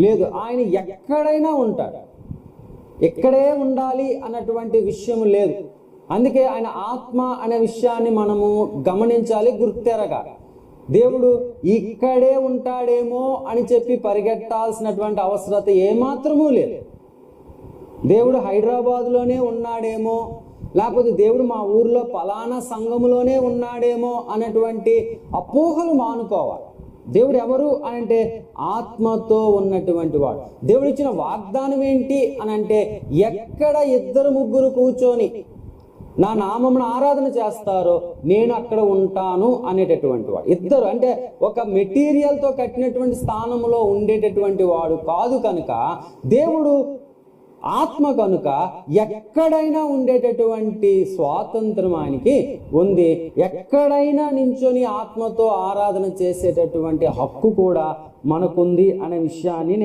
లేదు. ఆయన ఎక్కడైనా ఉంటాడు, ఎక్కడే ఉండాలి అన్నటువంటి విషయం లేదు. అందుకే ఆయన ఆత్మ అనే విషయాన్ని మనము గమనించాలి, గుర్తెరగాలి. దేవుడు ఇక్కడే ఉంటాడేమో అని చెప్పి పరిగెట్టాల్సినటువంటి అవసరత ఏమాత్రమూ లేదు. దేవుడు హైదరాబాద్లోనే ఉన్నాడేమో, లేకపోతే దేవుడు మా ఊర్లో పలానా సంఘములోనే ఉన్నాడేమో అనేటువంటి అపోహలు మానుకోవాలి. దేవుడు ఎవరు అని అంటే ఆత్మతో ఉన్నటువంటి వాడు. దేవుడు ఇచ్చిన వాగ్దానం ఏంటి అని అంటే, ఎక్కడ 2-3 కూర్చొని నా నామమును ఆరాధన చేస్తారో నేను అక్కడ ఉంటాను అనేటటువంటి వాడు. 2 అంటే ఒక మెటీరియల్తో కట్టినటువంటి స్థానంలో ఉండేటటువంటి వాడు కాదు. కనుక దేవుడు ఆత్మ కనుక ఎక్కడైనా ఉండేటటువంటి స్వాతంత్రం ఆయనకి ఉంది. ఎక్కడైనా నించొని ఆత్మతో ఆరాధన చేసేటటువంటి హక్కు కూడా మనకుంది అనే విషయాన్ని